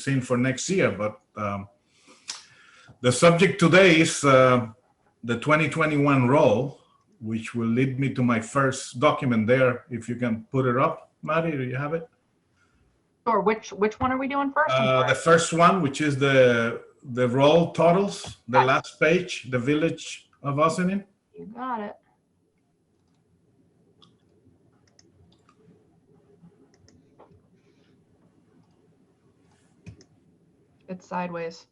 foreseen for next year. But the subject today is the 2021 roll, which will lead me to my first document there. If you can put it up, Maddie, do you have it? Sure. Which one are we doing first? The first one, which is the roll totals, the last page, the village of Ossining. You got it. It's sideways.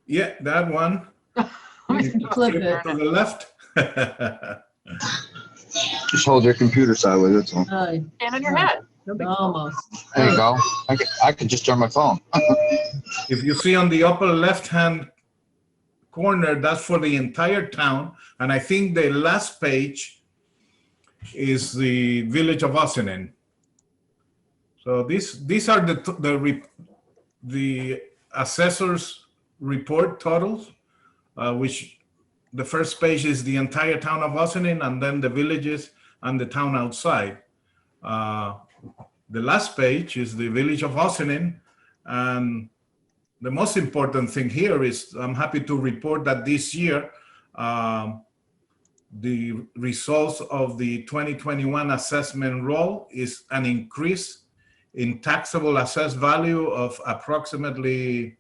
Yeah, that one. Flip it. To the left. Just hold your computer sideways, that's all. Stand on your head. Almost. There you go. I could just turn my phone. If you see on the upper left-hand corner, that's for the entire town. And I think the last page is the village of Ossining. So these are the assessors report totals, which the first page is the entire town of Ossining, and then the villages and the town outside. The last page is the village of Ossining, and the most important thing here is I'm happy to report that this year the results of the 2021 assessment roll is an increase in taxable assessed value of approximately,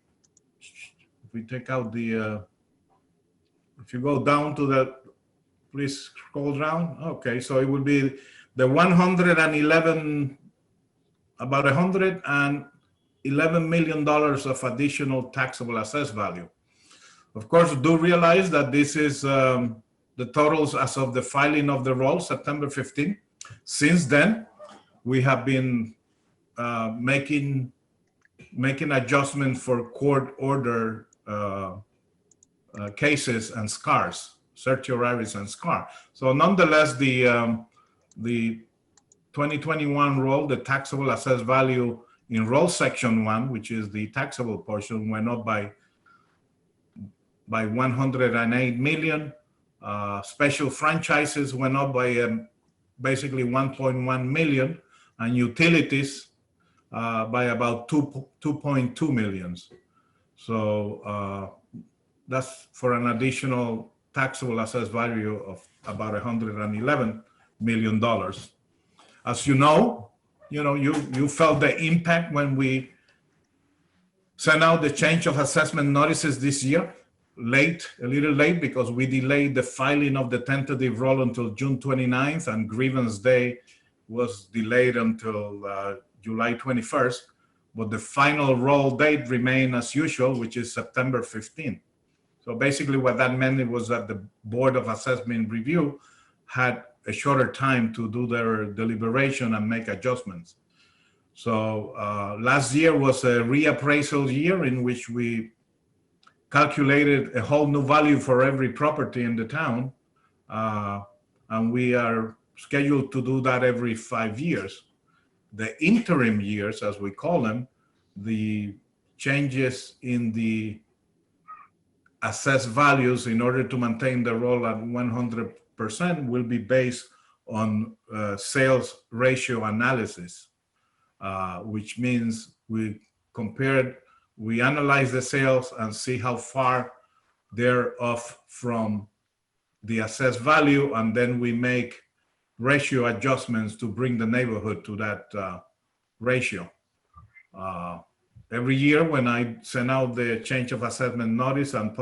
if we take out the, if you go down to the, please scroll down. Okay, so it will be the 111, about $111 million of additional taxable assessed value. Of course, do realize that this is the totals as of the filing of the roll, September 15. Since then, we have been making adjustments for court order cases and scars, certiorari's and scar. So nonetheless, the 2021 roll, the taxable assessed value in roll section 1, which is the taxable portion, went up by 108 million. Special franchises went up by basically 1.1 million, and utilities by about 2.2 millions. So that's for an additional taxable assessed value of about $111 million. As you felt the impact when we sent out the change of assessment notices this year, a little late, because we delayed the filing of the tentative roll until June 29th, and grievance day was delayed until July 21st. But the final roll date remained as usual, which is September 15th. So basically what that meant was that the Board of Assessment Review had a shorter time to do their deliberation and make adjustments. So last year was a reappraisal year in which we calculated a whole new value for every property in the town. And we are scheduled to do that every 5 years. The interim years, as we call them, the changes in the assessed values in order to maintain the roll at 100% will be based on sales ratio analysis, which means we analyze the sales and see how far they're off from the assessed value, and then we make ratio adjustments to bring the neighborhood to that ratio. Every year when I send out the change of assessment notice and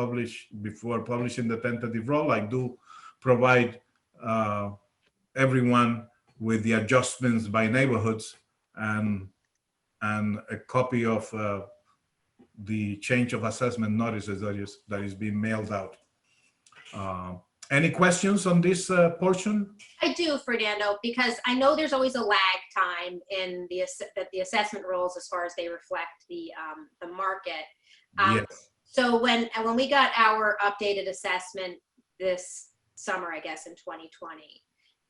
before publishing the tentative roll, I do provide everyone with the adjustments by neighborhoods and a copy of the change of assessment notices that is being mailed out. Any questions on this portion? I do, Fernando, because I know there's always a lag time in the assessment rolls as far as they reflect the market. Yes. So when we got our updated assessment this summer, I guess in 2020,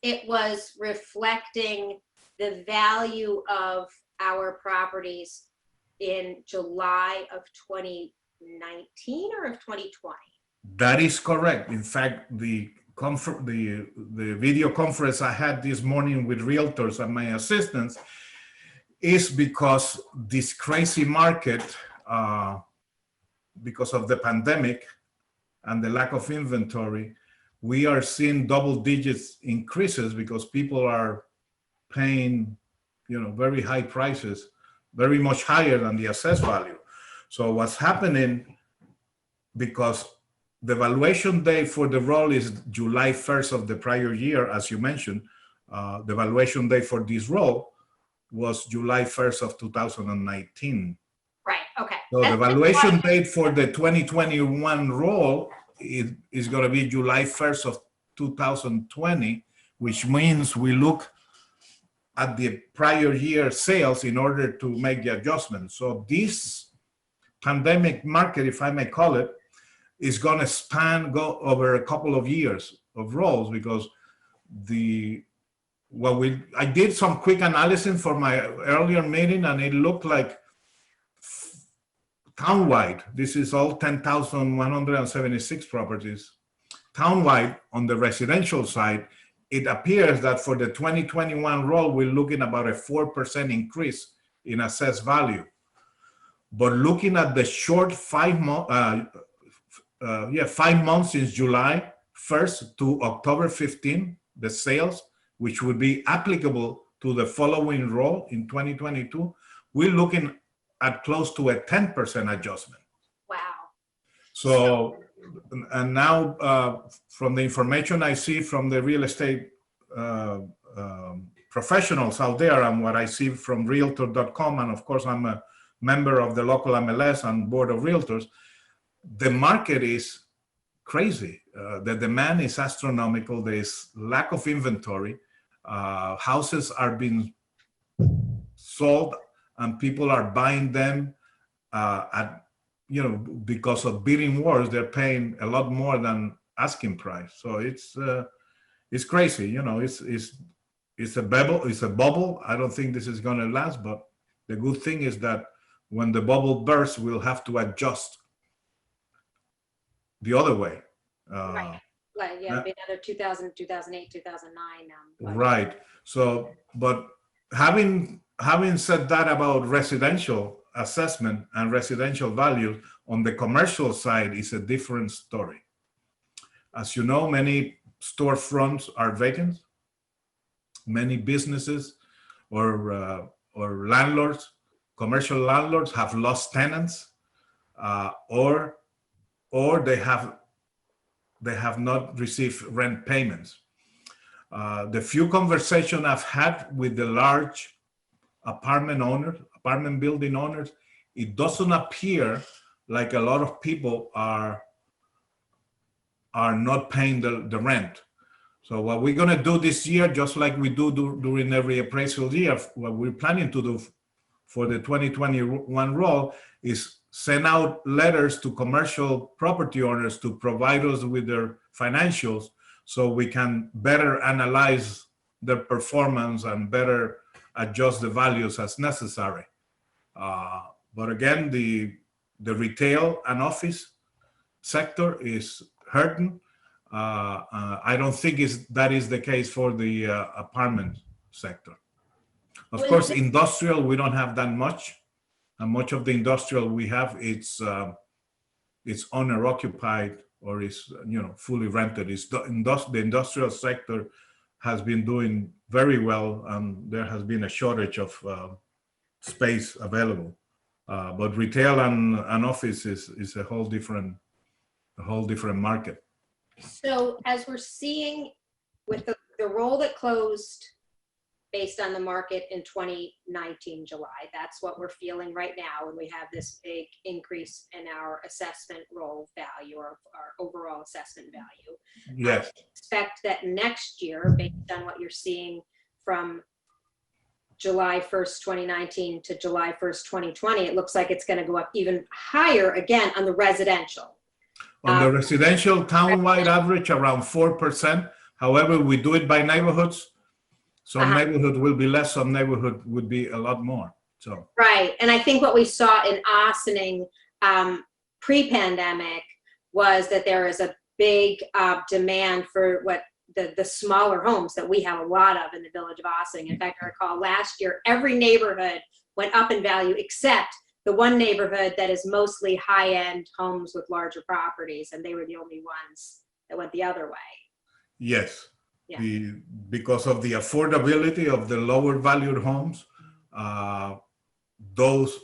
it was reflecting the value of our properties in July of 2019 or of 2020. That is correct. In fact, the video conference I had this morning with realtors and my assistants is because this crazy market because of the pandemic and the lack of inventory, we are seeing double digits increases because people are paying, very high prices, very much higher than the assessed value. So what's happening, because the valuation date for the roll is July 1st of the prior year, as you mentioned, the valuation date for this roll was July 1st of 2019. Right, okay. So the That's valuation date for the 2021 roll is going to be July 1st of 2020, which means we look at the prior year sales in order to make the adjustment. So this pandemic market, if I may call it, is going to go over a couple of years of rolls, because I did some quick analysis for my earlier meeting, and it looked like townwide, this is all 10,176 properties. Townwide, on the residential side, it appears that for the 2021 roll, we're looking about a 4% increase in assessed value. But looking at the short 5 months since July 1st to October 15, the sales, which would be applicable to the following roll in 2022, we're looking at close to a 10% adjustment. Wow. So, and now from the information I see from the real estate professionals out there, and what I see from realtor.com, and of course I'm a member of the local MLS and board of realtors, the market is crazy. The demand is astronomical. There's lack of inventory. Houses are being sold and people are buying them because of bidding wars. They're paying a lot more than asking price. So it's crazy. It's a bubble. I don't think this is going to last, but the good thing is that when the bubble bursts, we'll have to adjust the other way. Right. Like, yeah, it'll be another 2000, 2008, 2009. Right. So, but having said that about residential assessment and residential value, on the commercial side is a different story. As you know, many storefronts are vacant. Many businesses or landlords, commercial landlords, have lost tenants, or they have not received rent payments. The few conversations I've had with the large apartment building owners, it doesn't appear like a lot of people are not paying the rent. So what we're going to do this year, just like we do during every appraisal year, what we're planning to do for the 2021 roll is send out letters to commercial property owners to provide us with their financials so we can better analyze their performance and better adjust the values as necessary. But again, the retail and office sector is hurting. I don't think that is the case for the apartment sector. Of course, industrial, we don't have that much. And much of the industrial we have, it's owner occupied or is fully rented. The industrial sector has been doing very well, and there has been a shortage of space available. But retail and office is a whole different market. So as we're seeing with the roll that closed based on the market in 2019 July, that's what we're feeling right now, and we have this big increase in our assessment roll value, or our overall assessment value. Yes. I expect that next year, based on what you're seeing from July 1st, 2019 to July 1st, 2020, it looks like it's going to go up even higher again on the residential. On the residential townwide average, around 4%. However, we do it by neighborhoods. Some neighborhood will be less, some neighborhood would be a lot more. So right, and I think what we saw in Ossining pre-pandemic was that there is a big demand for what the smaller homes that we have a lot of in the village of Ossining. In fact, I recall last year, every neighborhood went up in value except the one neighborhood that is mostly high-end homes with larger properties, and they were the only ones that went the other way. Yes. Yeah. Because of the affordability of the lower valued homes, those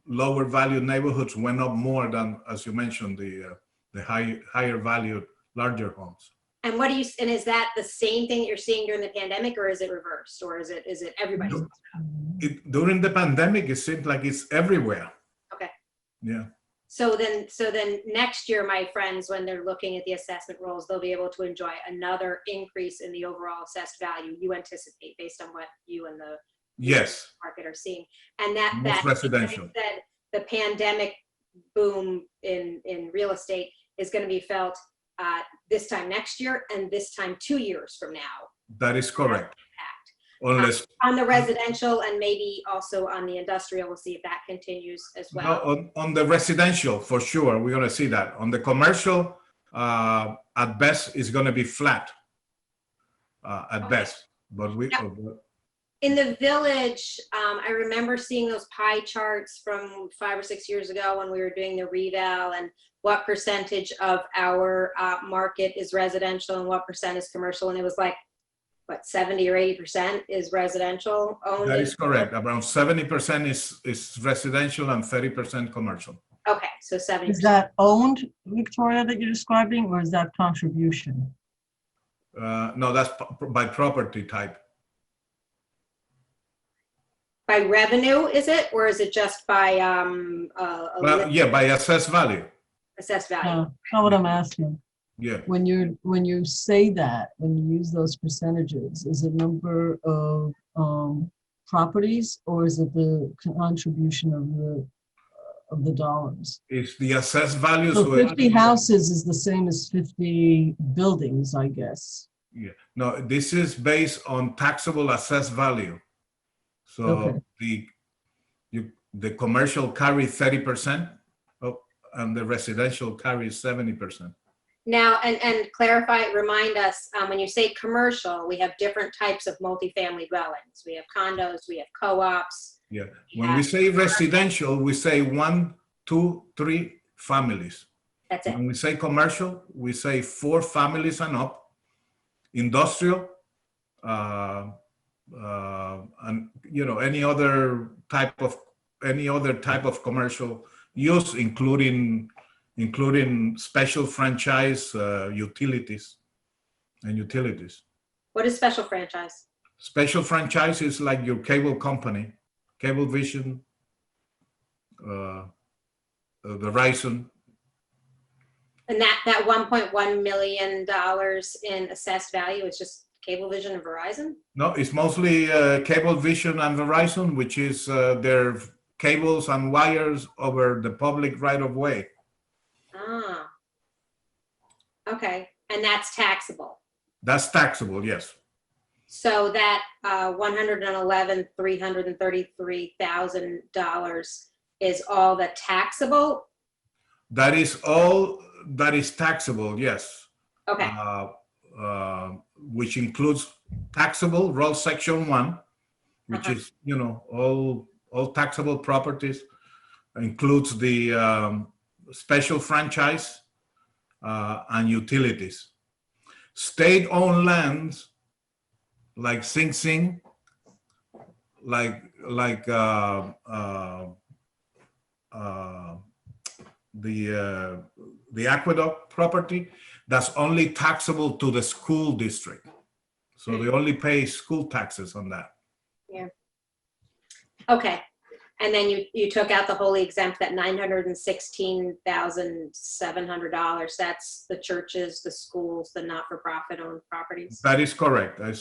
lower valued neighborhoods went up more than, as you mentioned, the higher valued larger homes. And and is that the same thing that you're seeing during the pandemic, or is it reversed, or is it everybody's? During the pandemic, it seemed like it's everywhere. Okay. Yeah. So then next year, my friends, when they're looking at the assessment rolls, they'll be able to enjoy another increase in the overall assessed value you anticipate based on what you and the Yes. market are seeing. And that Residential. said, the pandemic boom in real estate is going to be felt this time next year and this time 2 years from now. That is correct. Unless on the residential and maybe also on the industrial, we'll see if that continues as well. no, on the residential, for sure, we're going to see that. On the commercial, at best, is going to be flat. At best, but we. Yeah. In the village, I remember seeing those pie charts from 5 or 6 years ago when we were doing the reval and what percentage of our market is residential and what percent is commercial. And it was like, what, 70 or 80% is residential owned? That is correct. Around 70% is residential and 30% commercial. Okay, so 70%. Is that owned, Victoria, that you're describing, or is that contribution? No, that's by property type. By revenue, is it? Or is it just by Well, yeah, by assessed value. assessed value? No, not what I'm asking. Yeah. When you say that, when you use those percentages, is it number of properties, or is it the contribution of the dollars? It's the assessed value. So 50 houses is the same as 50 buildings, I guess. Yeah. No, this is based on taxable assessed value. So Okay. the commercial carry 30%, and the residential carries 70%. Now, and clarify, remind us, when you say commercial, we have different types of multifamily dwellings. We have condos, we have co-ops. Yeah. When we say residential, we say 1, 2, 3 families. That's it. When we say commercial, we say 4 families and up. Industrial, and any other type of commercial use, including special franchise utilities. What is special franchise? Special franchise is like your cable company, Cablevision, Verizon. And that $1.1 million in assessed value is just Cablevision and Verizon? No, it's mostly Cablevision and Verizon, which is their cables and wires over the public right-of-way. Ah. Okay, and that's taxable. That's taxable, yes. So that $111,333,000 is all the taxable? That is all that is taxable, yes. Okay. Which includes taxable, Roll Section 1, which is, all taxable properties, includes the special franchise and utilities. State-owned lands like Sing Sing, like the aqueduct property, that's only taxable to the school district. So they only pay school taxes on that. Yeah. Okay. And then you took out the wholly exempt, that $916,700. That's the churches, the schools, the not-for-profit owned properties. That is correct. I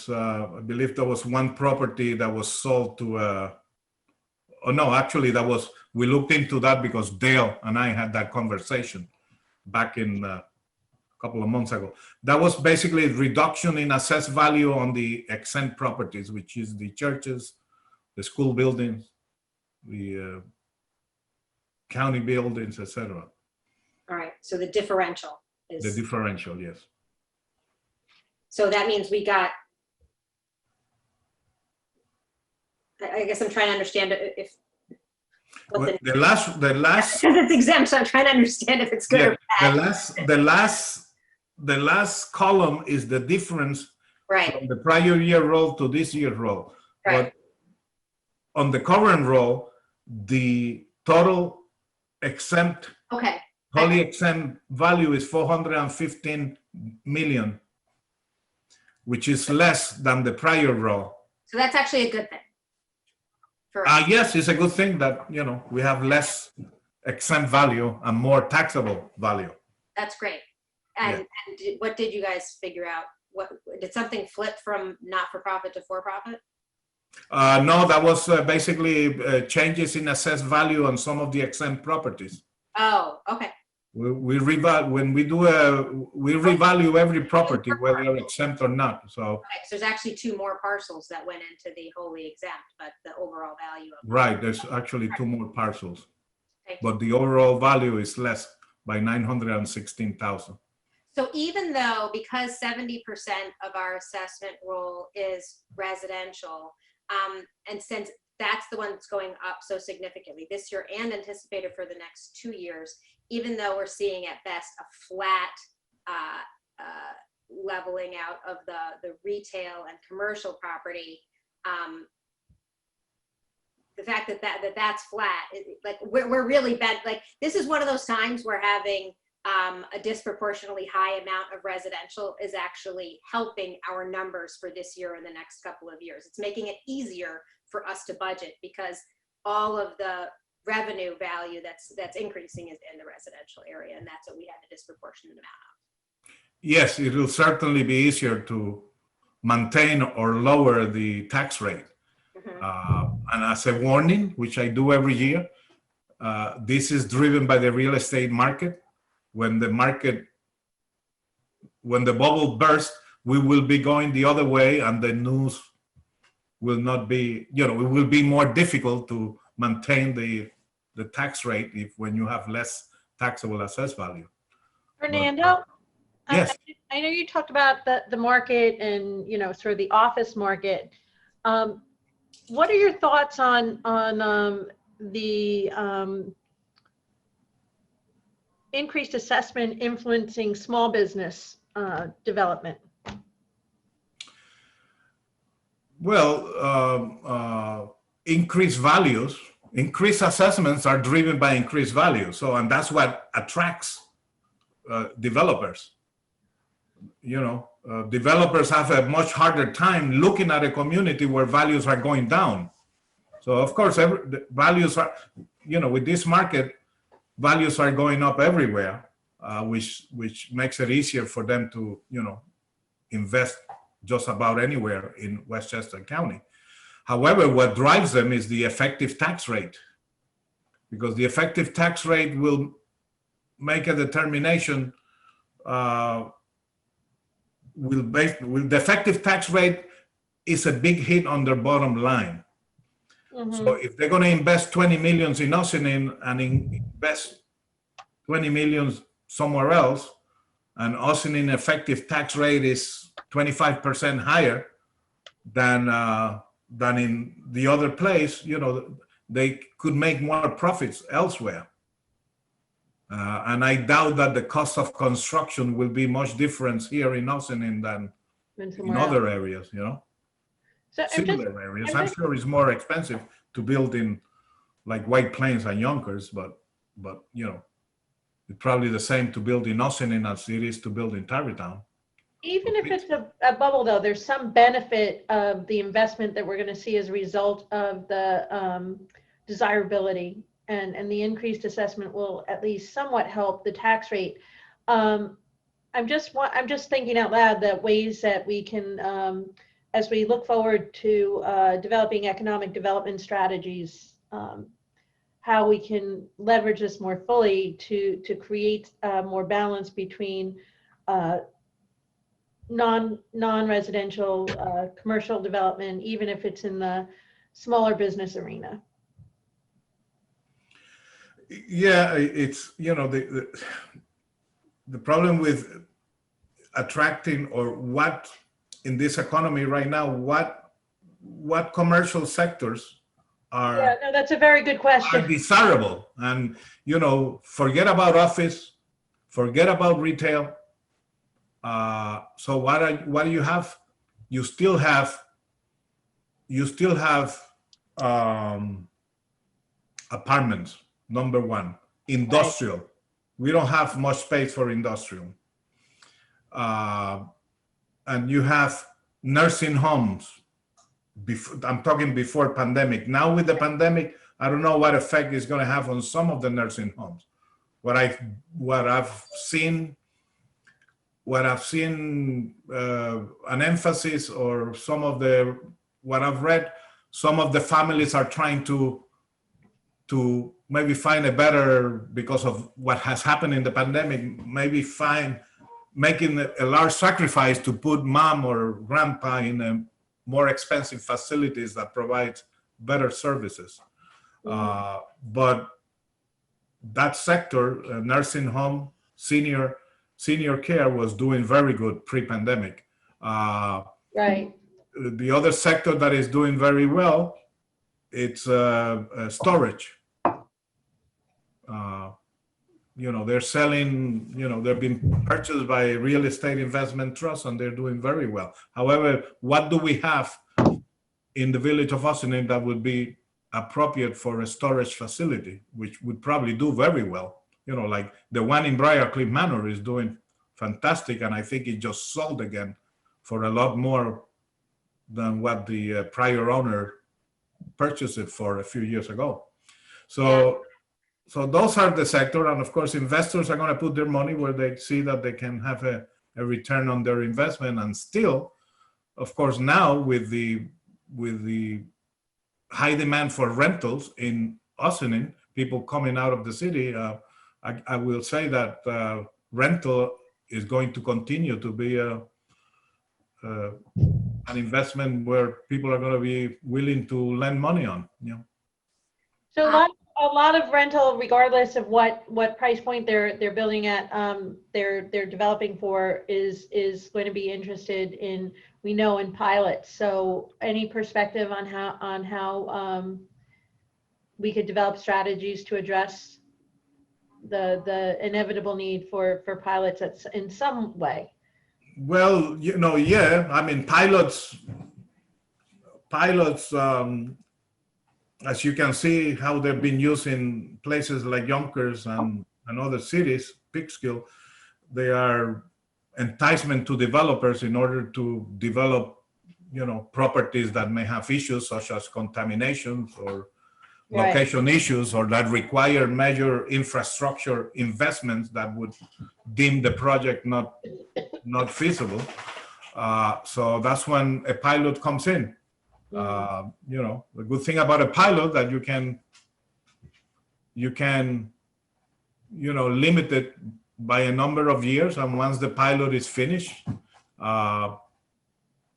believe there was one property that was sold to we looked into that because Dale and I had that conversation back in a couple of months ago. That was basically a reduction in assessed value on the exempt properties, which is the churches, the school buildings, the county buildings, etc. All right, so the differential is... The differential, yes. So that means we got... I guess I'm trying to understand if... what the last, because it's exempt, so I'm trying to understand if it's good yeah, or bad. the last column is the difference Right, from the prior year roll to this year roll. right. But on the current roll, the total exempt, Okay, wholly exempt value is 415 million, which is less than the prior roll. so that's actually a good thing. For us. Yes, it's a good thing that, you know, we have less exempt value and more taxable value. That's great. And what did you guys figure out? What did something flip from not-for-profit to for-profit? No, that was basically changes in assessed value on some of the exempt properties. Oh, okay. We revalue every property, whether exempt or not. So Okay, so there's actually 2 more parcels that went into the wholly exempt, but the overall value of right, there's actually 2 more parcels, Thank you. but the overall value is less by 916,000. So even though, because 70% of our assessment roll is residential, and since that's the one that's going up so significantly this year and anticipated for the next 2 years, even though we're seeing at best a flat leveling out of the retail and commercial property, the fact that that's flat, like we're really bad. Like this is one of those times where having a disproportionately high amount of residential is actually helping our numbers for this year and the next couple of years. It's making it easier for us to budget because all of the revenue value that's increasing is in the residential area, and that's what we have a disproportionate amount of. Yes, it will certainly be easier to maintain or lower the tax rate. And as a warning, which I do every year, this is driven by the real estate market. When the bubble bursts, we will be going the other way, and the news will not be, you know, it will be more difficult to maintain the tax rate when you have less taxable assessed value. Fernando? Yes. I know you talked about the market and, you know, sort of the office market. What are your thoughts on the increased assessment influencing small business development? Well, increased values, increased assessments are driven by increased value. So, and that's what attracts developers. You know, developers have a much harder time looking at a community where values are going down. So of course, the values are, you know, with this market, values are going up everywhere, which makes it easier for them to, you know, invest just about anywhere in Westchester County. However, what drives them is the effective tax rate, because the effective tax rate will make a determination. The effective tax rate is a big hit on their bottom line. So if they're going to invest 20 million in Ossining and invest 20 million somewhere else, and Ossining effective tax rate is 25% higher than in the other place, you know, they could make more profits elsewhere. And I doubt that the cost of construction will be much different here in Ossining than in other areas, you know. So Similar areas. I'm sure it's more expensive to build in like White Plains and Yonkers, but you know, it's probably the same to build in Ossining as it is to build in Tarrytown. Even if it's a bubble, though, there's some benefit of the investment that we're going to see as a result of the desirability, and the increased assessment will at least somewhat help the tax rate. I'm just thinking out loud that ways that we can, as we look forward to developing economic development strategies, how we can leverage this more fully to create more balance between non-residential commercial development, even if it's in the smaller business arena. Yeah, it's, you know, the problem with attracting, or what in this economy right now, what commercial sectors Yeah, no, that's a very good are question. desirable. And, you know, forget about office, forget about retail. So what do you have? You still have apartments, number one. Industrial. Right. We don't have much space for industrial. And you have nursing homes. I'm talking before pandemic. Now with the pandemic, I don't know what effect it's going to have on some of the nursing homes. What I've seen an emphasis, or what I've read, some of the families are trying to maybe find a better, because of what has happened in the pandemic, maybe making a large sacrifice to put mom or grandpa in a more expensive facilities that provide better services. But that sector, nursing home, senior care, was doing very good pre-pandemic. Right. The other sector that is doing very well, it's storage. You know, they're selling, you know, they're being purchased by real estate investment trusts, and they're doing very well. However, what do we have in the village of Ossining that would be appropriate for a storage facility, which would probably do very well? You know, like the one in Briarcliff Manor is doing fantastic, and I think it just sold again for a lot more than what the prior owner purchased it for a few years ago. So those are the sector, and of course investors are going to put their money where they see that they can have a return on their investment. And still, of course, now with the high demand for rentals in Ossining, people coming out of the city, I will say that rental is going to continue to be an investment where people are going to be willing to lend money on. You know? So a lot of rental, regardless of what price point they're building at, they're developing for, is going to be interested in, we know, in pilots. So any perspective on how we could develop strategies to address the inevitable need for pilots that's in some way? Well, you know, yeah, I mean, pilots, as you can see how they've been used in places like Yonkers and other cities, Peekskill, they are enticement to developers in order to develop, you know, properties that may have issues such as contaminations or location issues, or that require major infrastructure investments that would deem the project not feasible. So that's when a pilot comes in. You know, the good thing about a pilot that you can, you know, limit it by a number of years, and once the pilot is finished, you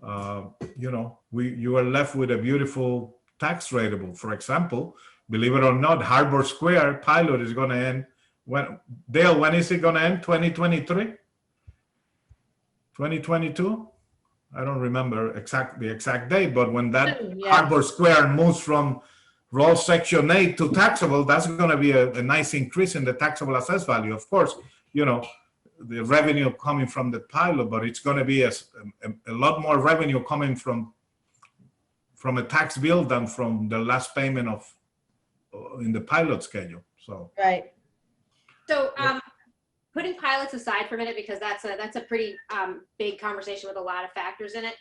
know, you are left with a beautiful tax rateable. For example, believe it or not, Harbor Square pilot is going to end when is it going to end? 2023? 2022? I don't remember the exact date, but when that Harbor Square moves from roll section 8 to taxable, that's going to be a nice increase in the taxable assessed value. Of course, you know, the revenue coming from the pilot, but it's going to be a lot more revenue coming from a tax bill than from the last payment in the pilot schedule. So right. So putting pilots aside for a minute, because that's a pretty big conversation with a lot of factors in it.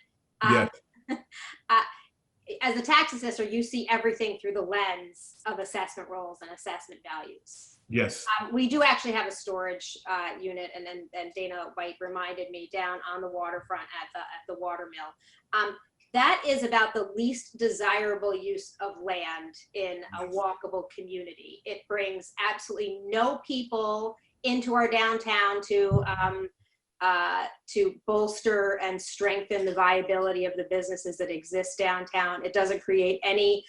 As a tax assessor, you see everything through the lens of assessment rolls and assessment values. Yes. We do actually have a storage unit, and Dana White reminded me, down on the waterfront at the water mill. That is about the least desirable use of land in a walkable community. It brings absolutely no people into our downtown to bolster and strengthen the viability of the businesses that exist downtown. It doesn't create any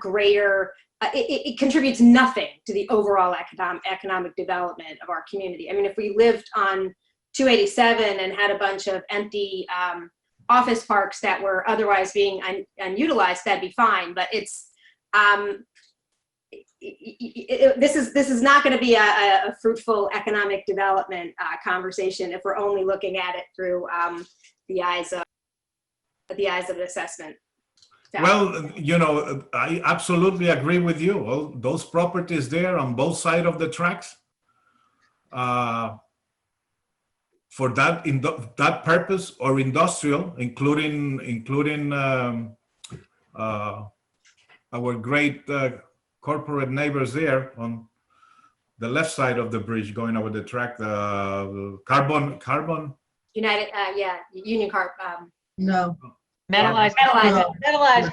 greater, it contributes nothing to the overall economic development of our community. I mean, if we lived on 287 and had a bunch of empty office parks that were otherwise being unutilized, that'd be fine. But it's this is not going to be a fruitful economic development conversation if we're only looking at it through the eyes of an assessment. Well, you know, I absolutely agree with you. Well, those properties there on both sides of the tracks, for that that purpose or industrial, including our great corporate neighbors there on the left side of the bridge going over the track, the carbon. United, Union Carb. No. Metallized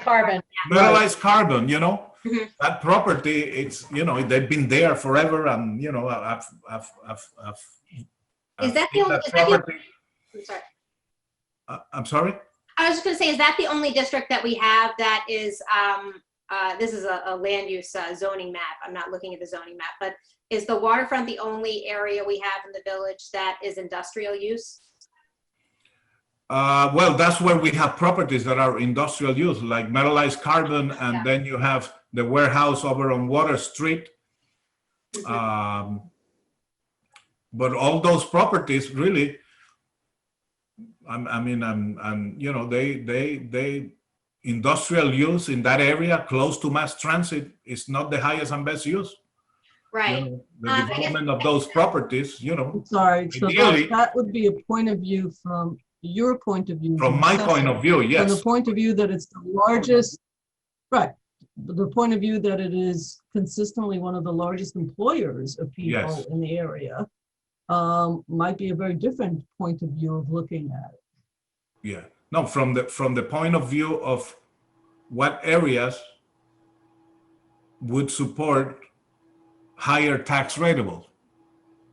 carbon. Metallized carbon, you know, Mhm. that property, it's, you know, they've been there forever, and, you know, Is that the seen only? that Is that the, property. I'm sorry. I'm sorry? I was just going to say, is that the only district that we have that is? This is a land use zoning map. I'm not looking at the zoning map, but is the waterfront the only area we have in the village that is industrial use? Well, that's where we have properties that are industrial use, like metallized carbon, and then you have the warehouse over on Water Street. But all those properties really, you know, they industrial use in that area close to mass transit is not the highest and best use. Right. You know, the development of those properties, you know, Sorry, so ideally, that would be a point of view from your point of view. from the my point assessor. of view, From yes. the point of view that it's the largest, right, the point of view that it is consistently one of the largest employers of people Yes. in the area, might be a very different point of view of looking at it. Yeah. No, from the point of view of what areas would support higher tax rateable.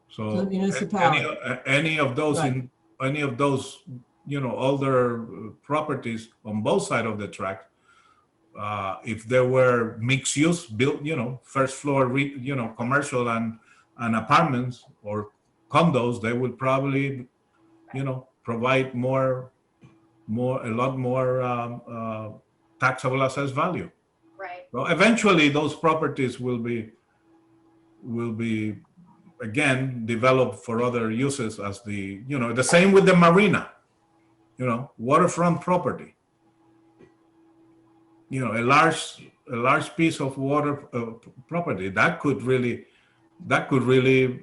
So The municipality. any of those Right. any of those, you know, older properties on both sides of the track, if there were mixed use built, you know, first floor, you know, commercial and apartments or condos, they would probably, you know, provide a lot more taxable assessed value. Right. Well, eventually those properties will be again developed for other uses, as the, you know, the same with the marina, you know, waterfront property. You know, a large piece of water property that could really,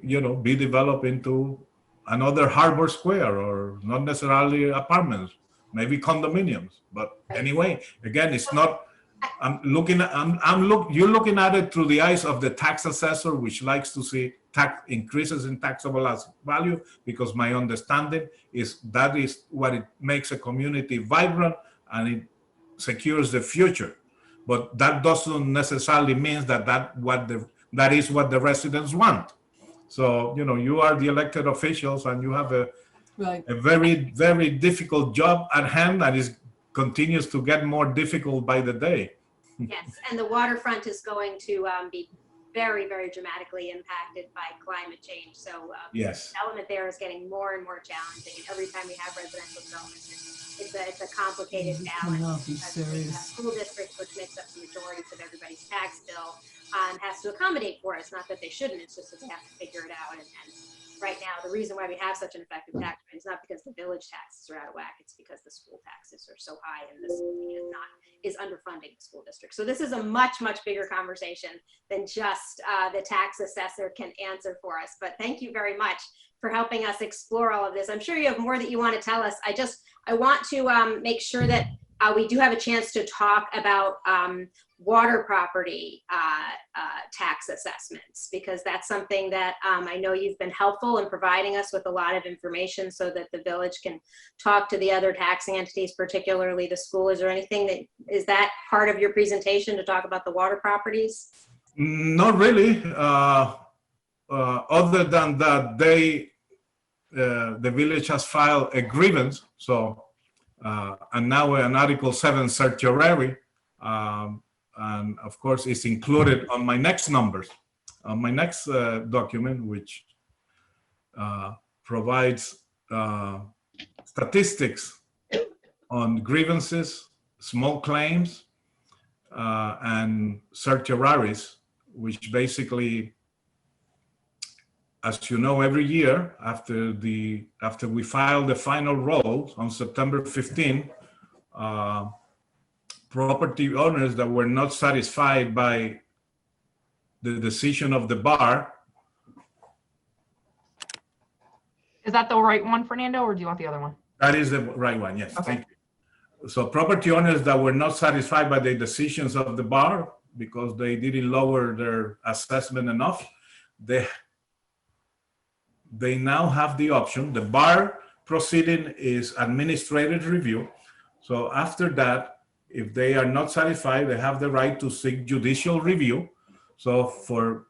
you know, be developed into another harbor square, or not necessarily apartments, maybe condominiums. But anyway, again, it's not. You're looking at it through the eyes of the tax assessor, which likes to see tax increases in taxable asset value, because my understanding is that is what it makes a community vibrant and it secures the future. But that doesn't necessarily mean that is what the residents want. So, you know, you are the elected officials and you have a very, very difficult job at hand, and it continues to get more difficult by the day. Yes, and the waterfront is going to be very, very dramatically impacted by climate change. So yes, the element there is getting more and more challenging. And every time we have residential development, it's a complicated balance. Because the school district, which makes up the majority of everybody's tax bill, has to accommodate for us. Not that they shouldn't, it's just that they have to figure it out. And right now, the reason why we have such an effective tax rate is not because the village taxes are out of whack, it's because the school taxes are so high and this is underfunding the school district. So this is a much, much bigger conversation than just the tax assessor can answer for us. But thank you very much for helping us explore all of this. I'm sure you have more that you want to tell us. I want to make sure that we do have a chance to talk about water property tax assessments, because that's something that I know you've been helpful in providing us with a lot of information so that the village can talk to the other taxing entities, particularly the school. Is there anything is that part of your presentation to talk about the water properties? Not really. Other than that, the village has filed a grievance. So, and now an Article 7 certiorari. And of course, it's included on my next numbers, on my next document, which provides statistics on grievances, small claims, and certiorari's, which basically, as you know, every year after we file the final roll on September 15, property owners that were not satisfied by the decision of the bar. Is that the right one, Fernando, or do you want the other one? That is the right one, yes. Okay. Thank you. So property owners that were not satisfied by the decisions of the bar because they didn't lower their assessment enough, they now have the option. The bar proceeding is administrative review. So after that, if they are not satisfied, they have the right to seek judicial review. So for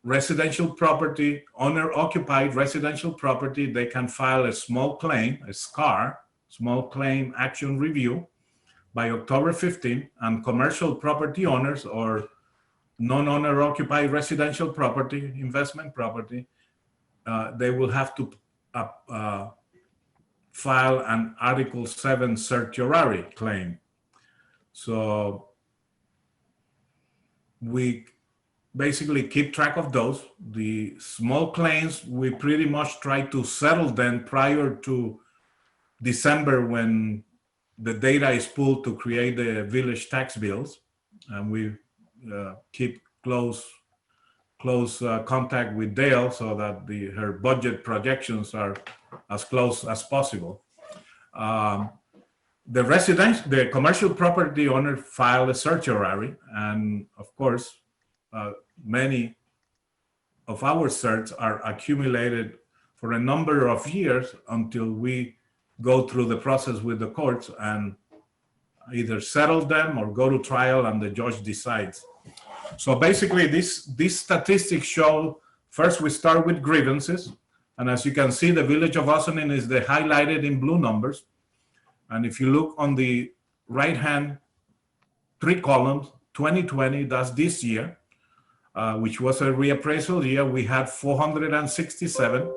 residential property, owner-occupied residential property, they can file a small claim, a SCAR, small claim action review, by October 15, and commercial property owners or non-owner occupied residential property, investment property, they will have to file an Article 7 certiorari claim. So we basically keep track of those. The small claims, we pretty much try to settle them prior to December when the data is pulled to create the village tax bills. And we keep close contact with Dale so that her budget projections are as close as possible. The commercial property owner filed a certiorari, and of course, many of our certs are accumulated for a number of years until we go through the process with the courts and either settle them or go to trial and the judge decides. So basically these statistics show, first we start with grievances. And as you can see, the village of Ossining is the highlighted in blue numbers. And if you look on the right-hand 3 columns, 2020, that's this year, which was a reappraisal year, we had 467,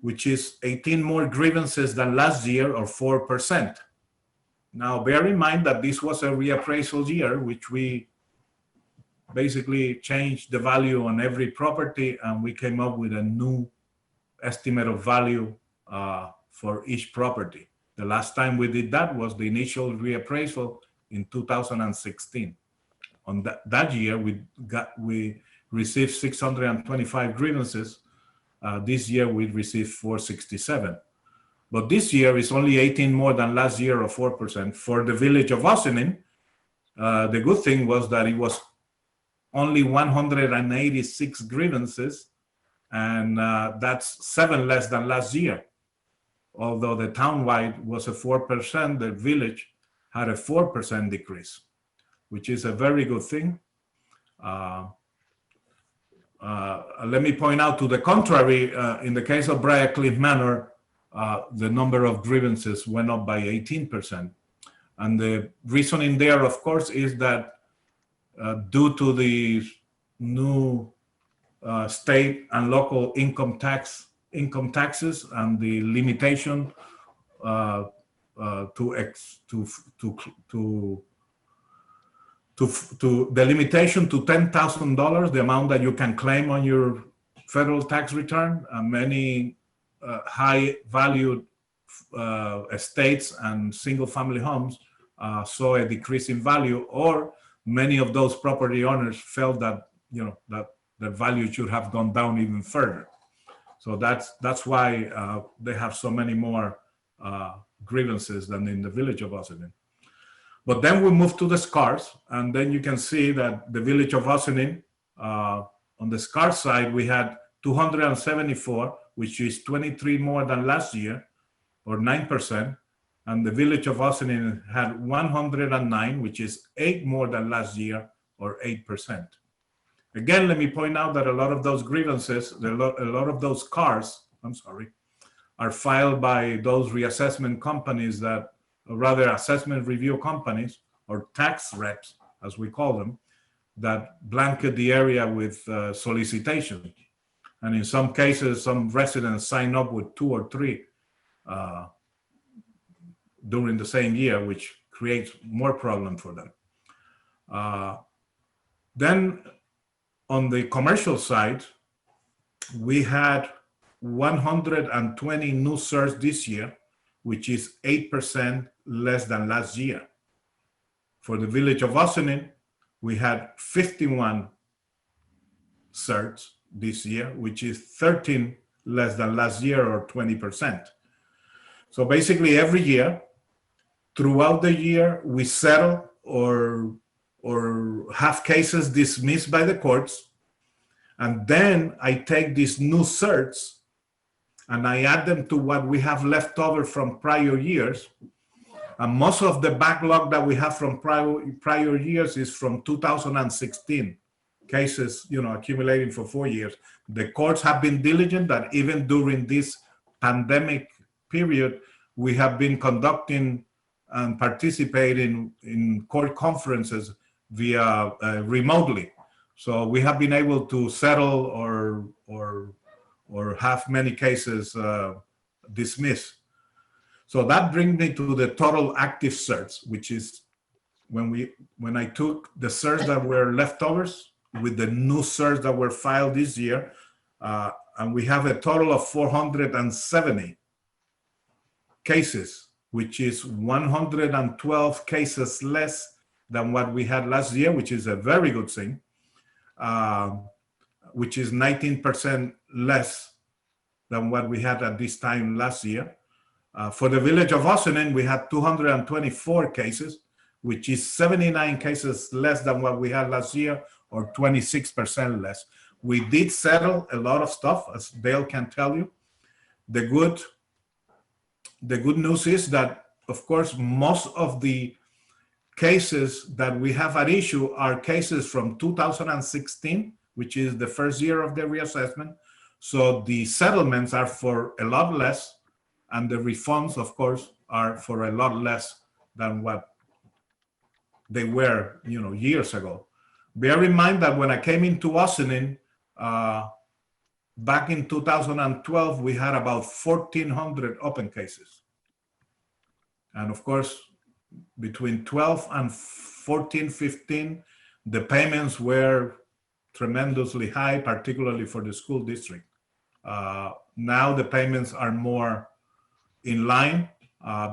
which is 18 more grievances than last year, or 4%. Now, bear in mind that this was a reappraisal year, which we basically changed the value on every property, and we came up with a new estimate of value for each property. The last time we did that was the initial reappraisal in 2016. On that year, we received 625 grievances. This year, we received 467. But this year is only 18 more than last year, or 4%. For the village of Ossining, the good thing was that it was only 186 grievances, and that's 7 less than last year. Although the townwide was a 4%, the village had a 4% decrease, which is a very good thing. Let me point out to the contrary, in the case of Briarcliff Manor, the number of grievances went up by 18%. And the reasoning there, of course, is that due to the new state and local income taxes and the limitation to the limitation to $10,000, the amount that you can claim on your federal tax return, many high valued estates and single family homes saw a decrease in value, or many of those property owners felt that that the value should have gone down even further. So that's why they have so many more grievances than in the village of Ossining. But then we move to the SCARs, and then you can see that the village of Ossining, on the SCAR side, we had 274, which is 23 more than last year, or 9%. And the village of Ossining had 109, which is 8 more than last year, or 8%. Again, let me point out that a lot of those grievances, a lot of those SCARs, are filed by those reassessment companies that, or rather assessment review companies, or tax reps, as we call them, that blanket the area with solicitation. And in some cases, some residents sign up with 2 or 3 during the same year, which creates more problem for them. Then on the commercial side, we had 120 new certs this year, which is 8% less than last year. For the village of Ossining, we had 51 certs this year, which is 13 less than last year, or 20%. So basically every year, throughout the year, we settle or have cases dismissed by the courts. And then I take these new certs and I add them to what we have left over from prior years. And most of the backlog that we have from prior years is from 2016 cases, accumulating for 4 years. The courts have been diligent that even during this pandemic period, we have been conducting and participating in court conferences via remotely. So we have been able to settle or have many cases dismissed. So that brings me to the total active certs, which is when I took the certs that were leftovers with the new certs that were filed this year, and we have a total of 470 cases, which is 112 cases less than what we had last year, which is a very good thing, which is 19% less than what we had at this time last year. For the village of Ossining, we had 224 cases, which is 79 cases less than what we had last year, or 26% less. We did settle a lot of stuff, as Dale can tell you. The good news is that, of course, most of the cases that we have at issue are cases from 2016, which is the first year of the reassessment. So the settlements are for a lot less, and the refunds, of course, are for a lot less than what they were, years ago. Bear in mind that when I came into Ossining, back in 2012, we had about 1,400 open cases. And of course, between 12 and 14, 15, the payments were tremendously high, particularly for the school district. Now the payments are more in line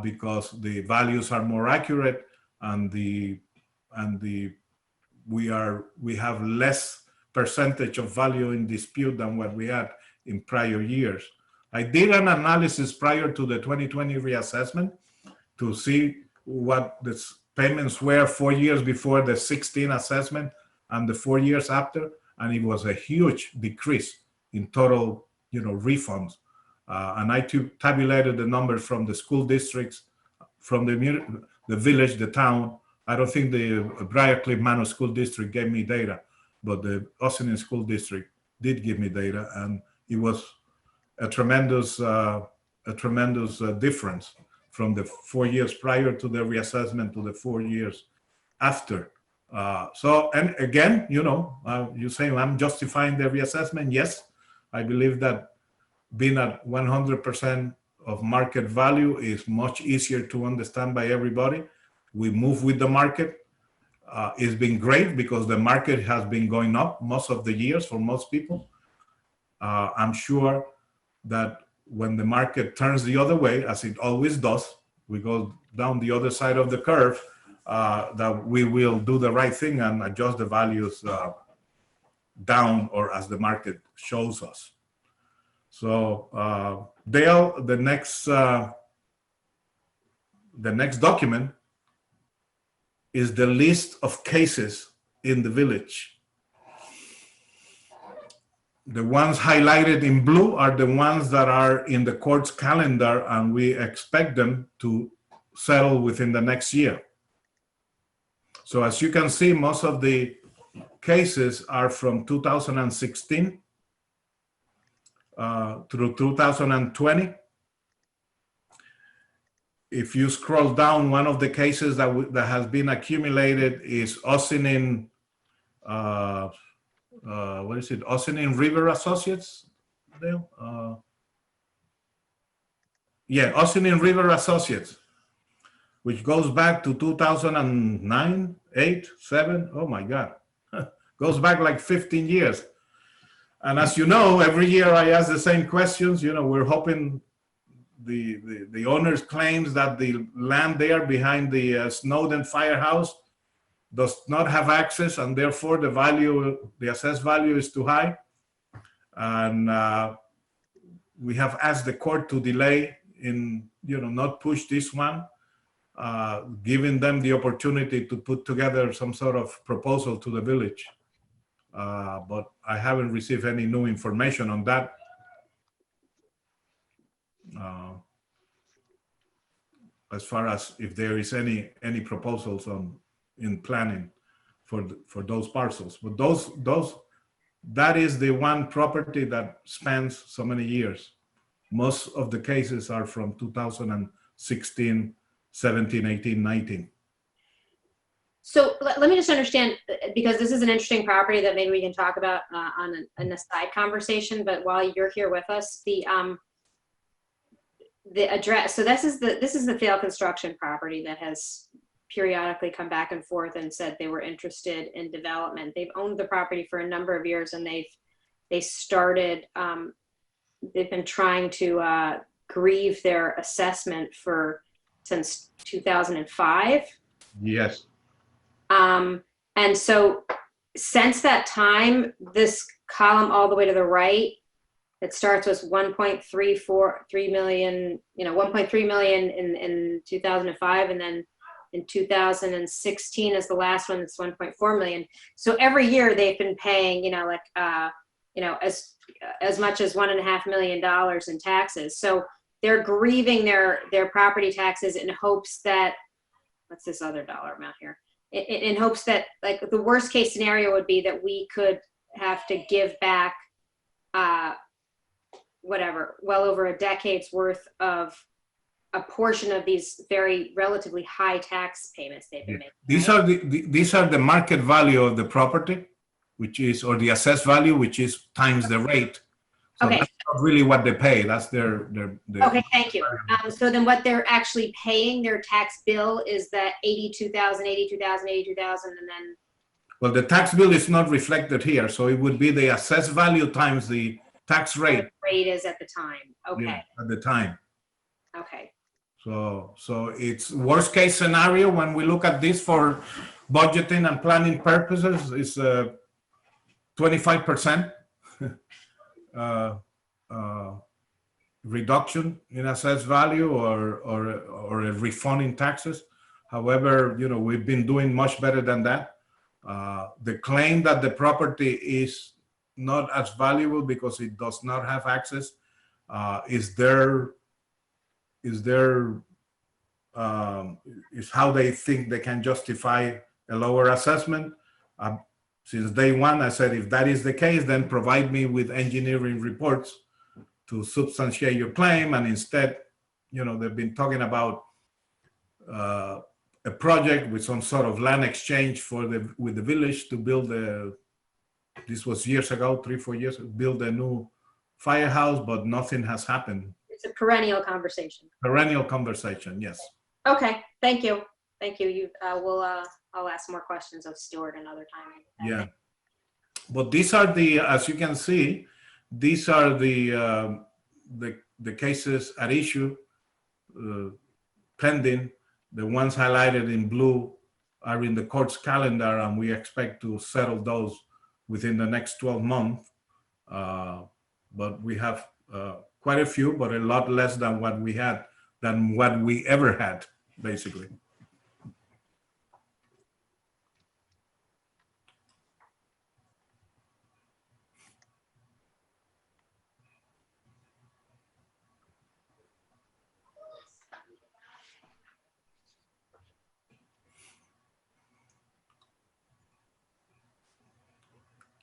because the values are more accurate, and we have less percentage of value in dispute than what we had in prior years. I did an analysis prior to the 2020 reassessment to see what the payments were 4 years before the 16 assessment and the 4 years after, and it was a huge decrease in total, refunds. And I tabulated the numbers from the school districts, from the village, the town. I don't think the Briarcliff Manor School District gave me data, but the Ossining School District did give me data, and it was a tremendous difference from the 4 years prior to the reassessment to the 4 years after. So, and again, you say I'm justifying the reassessment. Yes, I believe that being at 100% of market value is much easier to understand by everybody. We move with the market. It's been great because the market has been going up most of the years for most people. I'm sure that when the market turns the other way, as it always does, we go down the other side of the curve, that we will do the right thing and adjust the values down, or as the market shows us. So Dale, the next document is the list of cases in the village. The ones highlighted in blue are the ones that are in the court's calendar, and we expect them to settle within the next year. So as you can see, most of the cases are from 2016 through 2020. If you scroll down, one of the cases that has been accumulated is Ossining, what is it? Ossining River Associates, Dale? Yeah, Ossining River Associates, which goes back to 2009, 8, 7. Oh my God. Goes back like 15 years. And as you know, every year I ask the same questions. You know, we're hoping the owner's claims that the land there behind the Snowden firehouse does not have access, and therefore the value, the assessed value is too high. And we have asked the court to delay in, you know, not push this one, giving them the opportunity to put together some sort of proposal to the village. But I haven't received any new information on that. As far as if there is any proposals in planning for those parcels, but that is the one property that spans so many years. Most of the cases are from 2016, 17, 18, 19. So let me just understand, because this is an interesting property that maybe we can talk about on an aside conversation, but while you're here with us, the address, so this is the failed construction property that has periodically come back and forth and said they were interested in development. They've owned the property for a number of years, and they've been trying to grieve their assessment since 2005. Yes. And so since that time, this column all the way to the right, it starts with 1.3 million, you know, 1.3 million in 2005, and then in 2016 is the last one. It's 1.4 million. So every year they've been paying, you know, like, you know, as much as $1.5 million in taxes. So they're grieving their property taxes in hopes that, what's this other dollar amount here? In hopes that, like, the worst case scenario would be that we could have to give back, whatever, well over a decade's worth of a portion of these very relatively high tax payments they've been making. These are the market value of the property, which is, or the assessed value, which is times the rate. So Okay. That's not really what they pay. That's their Okay, thank you. So then what they're actually paying, their tax bill, is that 82,000, and then, well, the tax bill is not reflected here, so it would be the assessed value times the tax rate. rate is at the time. Okay, Yeah, at the time. okay. So it's worst case scenario when we look at this for budgeting and planning purposes is 25% reduction in assessed value or a refund in taxes. However, you know, we've been doing much better than that. The claim that the property is not as valuable because it does not have access is how they think they can justify a lower assessment. Since day one, I said, if that is the case, then provide me with engineering reports to substantiate your claim. And instead, you know, they've been talking about a project with some sort of land exchange with the village to build this was years ago, 3-4 years, build a new firehouse, but nothing has happened. It's a perennial conversation. Perennial conversation, yes. Okay, thank you. Thank you. I'll ask more questions of Stuart another time. Yeah. But these are as you can see, these are the cases at issue pending. The ones highlighted in blue are in the court's calendar, and we expect to settle those within the next 12 months. But we have quite a few, but a lot less than what we ever had, basically.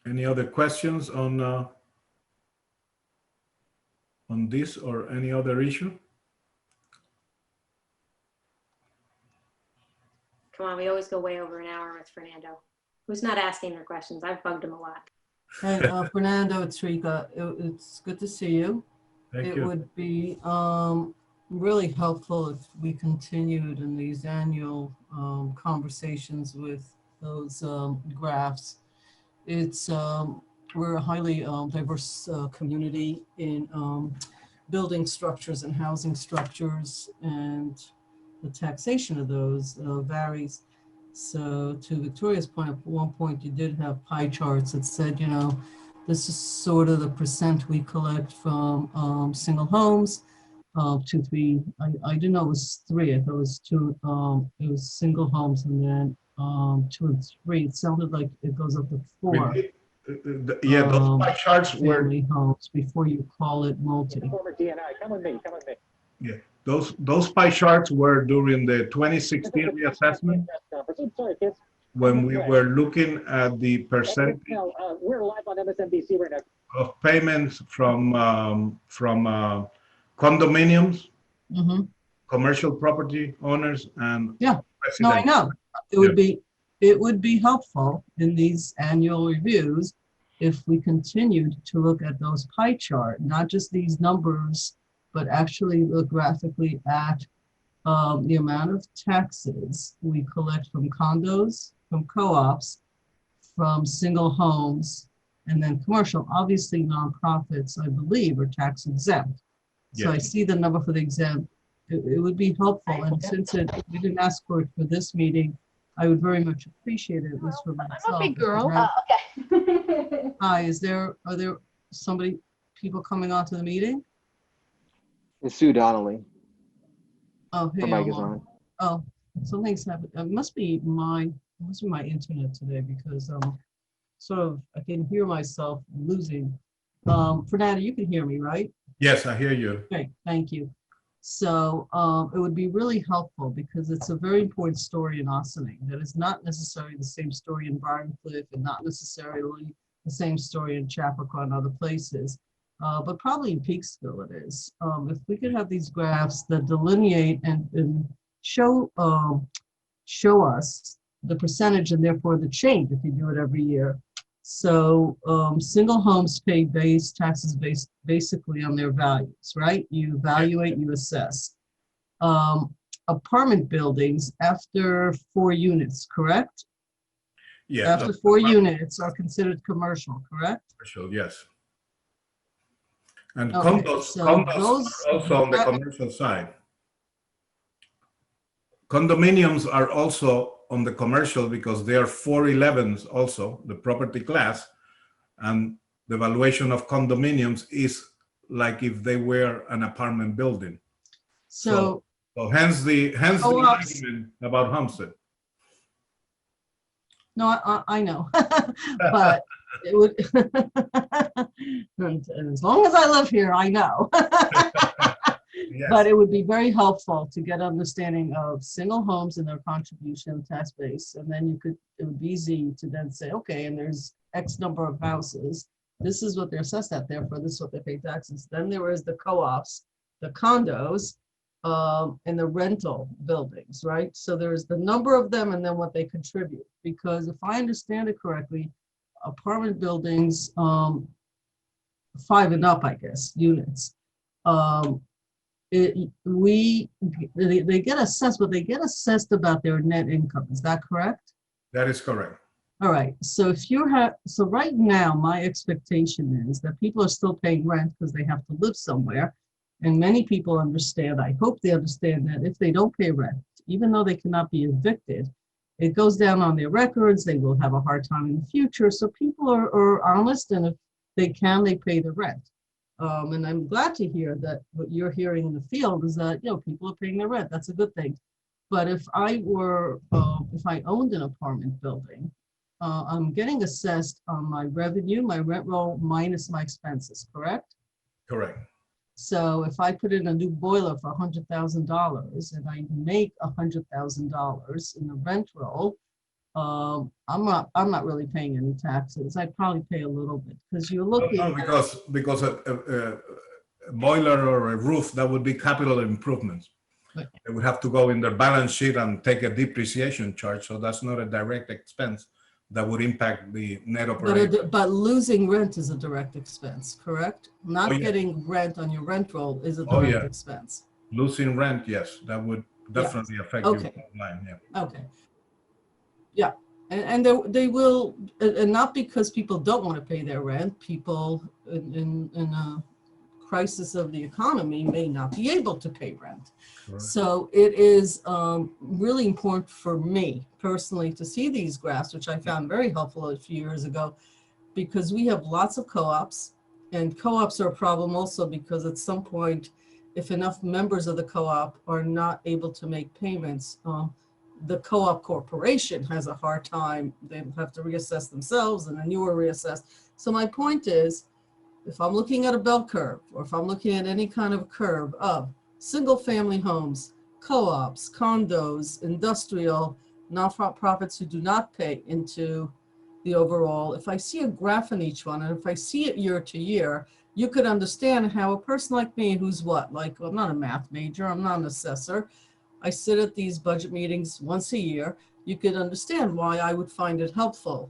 Any other questions on this or any other issue? Come on, we always go way over an hour with Fernando. Who's not asking their questions? I've bugged him a lot. Hey, Fernando, it's Rika. It's good to see you. Thank It you. would be really helpful if we continued in these annual conversations with those graphs. It's we're a highly diverse community in building structures and housing structures, and the taxation of those varies. So to Victoria's point, at one point you did have pie charts that said, you know, this is sort of the percent we collect from single homes. 2, 3. I didn't know it was 3. I thought it was 2. It was single homes, and then 2 and 3. It sounded like it goes up to 4. Yeah, those pie charts were family homes before you call it multi. Former DNI, come with me, come with me. yeah those pie charts were during the 2016 reassessment I'm sorry, kids. when we were looking at the percentage No, we're live on MSNBC right now. of payments from condominiums, commercial property owners, and Yeah. No, I know. It would be helpful in these annual reviews if we continued to look at those pie chart, not just these numbers, but actually look graphically at the amount of taxes we collect from condos, from co-ops, from single homes, and then commercial. Obviously, nonprofits, I believe, are tax exempt. So I see the number for the exempt. It would be helpful, and since we didn't ask for it for this meeting, I would very much appreciate it, at least for myself. I'm a big girl. Okay. Hi, are there people coming on to the meeting? It's Sue Donnelly. Oh, hey. Her mic is on. Oh, something's happened. It must be my internet today, because sort of I can hear myself losing. Fernanda, you can hear me, right? yes, I hear you. Okay, thank you. So it would be really helpful, because it's a very important story in Ossining that is not necessarily the same story in Briarcliff, and not necessarily the same story in Chappaqua and other places, but probably in Peekskill it is. If we could have these graphs that delineate and show us the percentage, and therefore the change if you do it every year. So single homes pay taxes based basically on their values, right? You evaluate, you assess. Apartment buildings after 4 units, correct? Yeah, After 4 units are considered commercial, correct? commercial, yes. And Okay, condos, so condos those- are also on the commercial side. Condominiums are also on the commercial because they are 411s also, the property class, and the valuation of condominiums is like if they were an apartment building. So So hence the Co-ops. argument about Homestead. no, I know, but it would, and as long as I live here, I know. Yes. But it would be very helpful to get understanding of single homes and their contribution tax base. And then it would be easy to then say, okay, and there's X number of houses. This is what they're assessed at, therefore this is what they pay taxes. Then there is the co-ops, the condos, and the rental buildings, right? So there's the number of them and then what they contribute. Because if I understand it correctly, apartment buildings, 5 and up, I guess, units, they get assessed, but they get assessed about their net income. Is that correct? That is correct. All right. So so right now, my expectation is that people are still paying rent because they have to live somewhere. And many people understand, I hope they understand, that if they don't pay rent, even though they cannot be evicted, it goes down on their records. They will have a hard time in the future. So people are honest, and if they can, they pay the rent. And I'm glad to hear that what you're hearing in the field is that, people are paying their rent. That's a good thing. But if I owned an apartment building, I'm getting assessed on my revenue, my rent roll minus my expenses, correct? Correct. So if I put in a new boiler for $100,000 and I make $100,000 in the rent roll, I'm not really paying any taxes. I probably pay a little bit because you're looking. No, because a boiler or a roof, that would be capital improvements. Right. They would have to go in their balance sheet and take a depreciation charge. So that's not a direct expense that would impact the net operating. But losing rent is a direct expense, correct? Not Oh, yeah. getting rent on your rent roll is a Oh, direct yeah. expense. Losing rent, yes, that would definitely affect your Okay. bottom line, yeah. Okay. Yeah, and they will, and not because people don't want to pay their rent, people in a crisis of the economy may not be able to pay rent. Correct. So it is really important for me personally to see these graphs, which I found very helpful a few years ago, because we have lots of co-ops, and co-ops are a problem also because at some point, if enough members of the co-op are not able to make payments, the co-op corporation has a hard time. They have to reassess themselves, and then you are reassessed. So my point is, if I'm looking at a bell curve, or if I'm looking at any kind of curve of single family homes, co-ops, condos, industrial, non-profits who do not pay into the overall, if I see a graph in each one, and if I see it year to year, you could understand how a person like me, who's what, like, I'm not a math major, I'm not an assessor, I sit at these budget meetings once a year, you could understand why I would find it helpful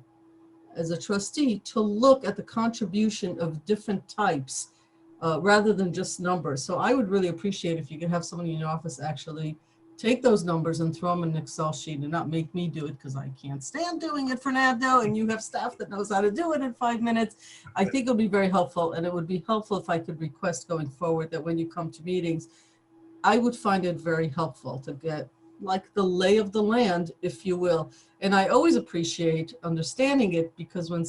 as a trustee to look at the contribution of different types rather than just numbers. So I would really appreciate if you could have someone in your office actually take those numbers and throw them in an Excel sheet and not make me do it, because I can't stand doing it, Fernando, and you have staff that knows how to do it in 5 minutes. I think it would be very helpful, and it would be helpful if I could request going forward that when you come to meetings, I would find it very helpful to get like the lay of the land, if you will. And I always appreciate understanding it, because when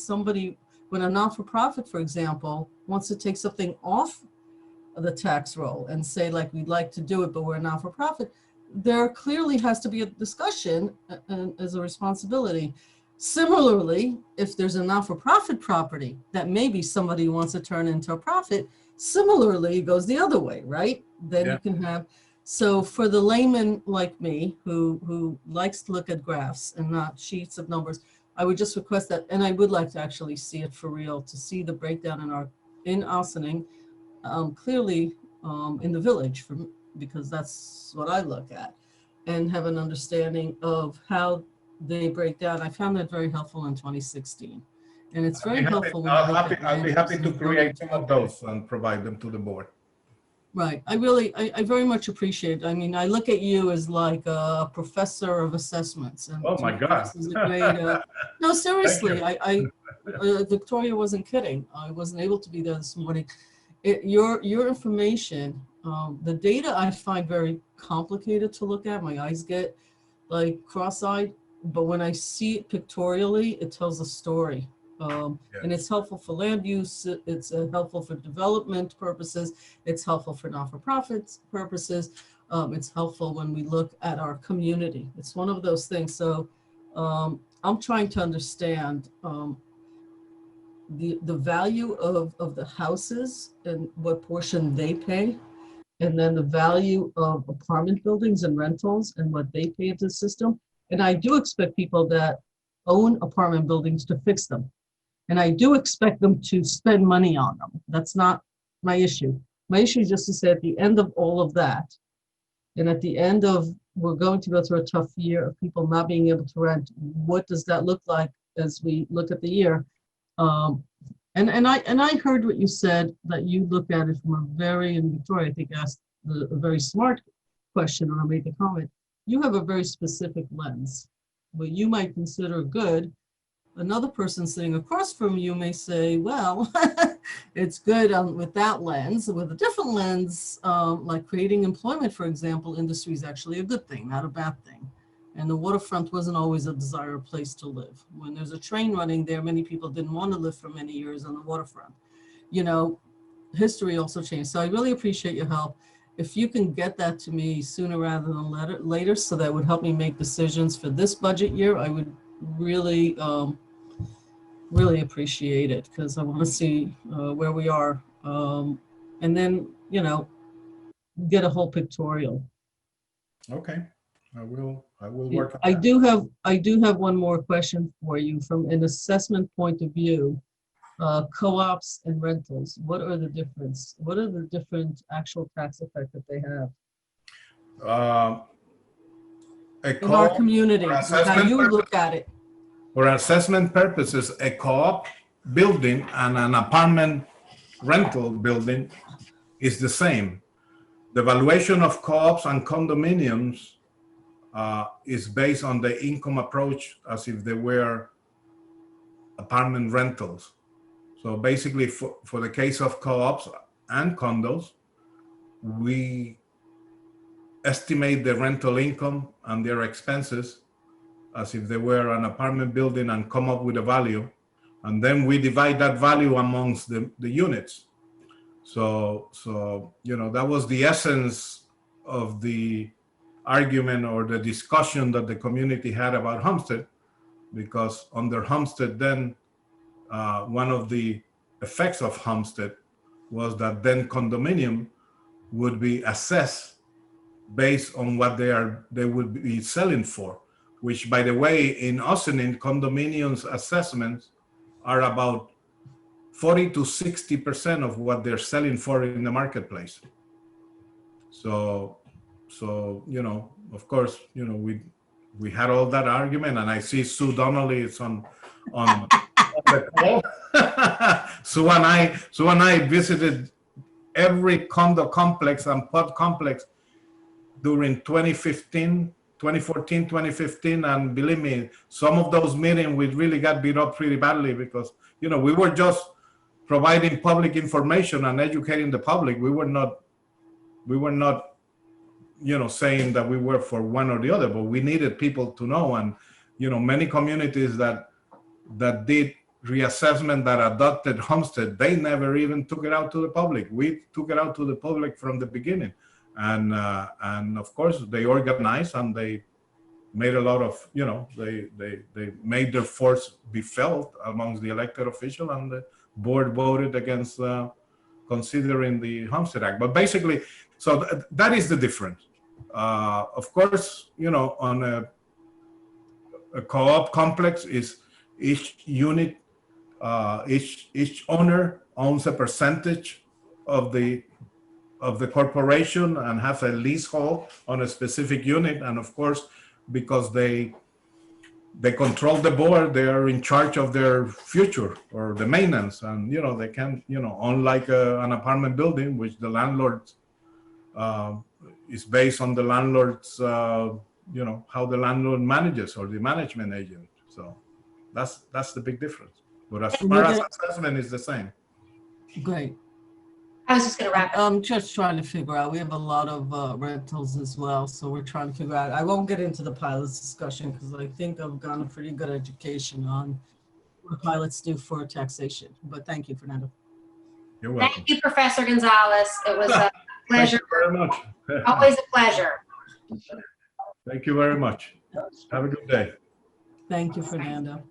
a not-for-profit, for example, wants to take something off of the tax roll and say, like, we'd like to do it, but we're a not-for-profit, there clearly has to be a discussion as a responsibility. Similarly, if there's a not-for-profit property that maybe somebody wants to turn into a profit, similarly, it goes the other way, right? Then you can have, so for the layman like me, who likes to look at graphs and not sheets of numbers, I would just request that, and I would like to actually see it for real, to see the breakdown in Ossining, clearly in the village, because that's what I look at, and have an understanding of how they break down. I found that very helpful in 2016. And it's very helpful when you look at I'll be happy to land use create some of those and provide them to the board. Right. I very much appreciate it. I mean, I look at you as like a professor of assessments. And Oh my God. this is a great, no, seriously, Victoria wasn't kidding. I wasn't able to be there this morning. Your information, the data I find very complicated to look at. My eyes get like cross-eyed, but when I see it pictorially, it tells a story. And it's helpful for land use, it's helpful for development purposes, it's helpful for not-for-profits purposes, it's helpful when we look at our community. It's one of those things. So I'm trying to understand the value of the houses and what portion they pay, and then the value of apartment buildings and rentals and what they pay into the system. And I do expect people that own apartment buildings to fix them. And I do expect them to spend money on them. That's not my issue. My issue is just to say at the end of all of that, and at the end of, we're going to go through a tough year of people not being able to rent, what does that look like as we look at the year? And I heard what you said, that you look at it from a very, and Victoria, I think, asked a very smart question when I made the comment. You have a very specific lens. What you might consider good, another person sitting across from you may say, well, it's good with that lens. With a different lens, like creating employment, for example, industry is actually a good thing, not a bad thing. And the waterfront wasn't always a desired place to live. When there's a train running there, many people didn't want to live for many years on the waterfront. You know, history also changed. So I really appreciate your help. If you can get that to me sooner rather than later, so that would help me make decisions for this budget year, I would really, really appreciate it, because I want to see where we are. And then, you know, get a whole pictorial. Okay, I will work on I that. do have one more question for you from an assessment point of view. Co-ops and rentals, what are the difference? What are the different actual tax effect that they have in our community? How you look at it. For assessment purposes, a co-op building and an apartment rental building is the same. the valuation of co-ops and condominiums is based on the income approach as if they were apartment rentals. So basically for the case of co-ops and condos, we estimate the rental income and their expenses as if they were an apartment building and come up with a value. And then we divide that value amongst the units. So, you know, that was the essence of the argument or the discussion that the community had about Homestead, because under Homestead then, one of the effects of Homestead was that then condominium would be assessed based on what they would be selling for, which, by the way, in Ossining, condominiums assessments are about 40 to 60% of what they're selling for in the marketplace. So, you know, of course, you know, we had all that argument, and I see Sue Donnelly is on the call. Sue and I visited every condo complex and pod complex during 2014, 2015, and believe me, some of those meetings we really got beat up pretty badly because, you know, we were just providing public information and educating the public. We were not, you know, saying that we were for one or the other, but we needed people to know. And, you know, many communities that did reassessment that adopted Homestead, they never even took it out to the public. We took it out to the public from the beginning. And of course they organized and they made a lot of, you know, they made their force be felt amongst the elected official, and the board voted against considering the Homestead Act. But basically, so that is the difference. Of course, you know, on a co-op complex is each unit, each owner owns a percentage of the corporation and have a leasehold on a specific unit. And of course, because they control the board, they are in charge of their future or the maintenance. And, you know, they can, you know, unlike an apartment building, which the landlord is based on the landlord's, you know, how the landlord manages, or the management agent. So that's the big difference. But as far as assessment is the same. Great. I was just going to wrap it. I'm just trying to figure out, we have a lot of rentals as well, so we're trying to figure out, I won't get into the pilots discussion because I think I've gotten a pretty good education on what pilots do for taxation, but thank you, Fernando. You're welcome. Thank you, Professor Gonzalez. It was a pleasure. Thank you very much. Always a pleasure. Thank you very much. Have a good day. Thank you, Fernando.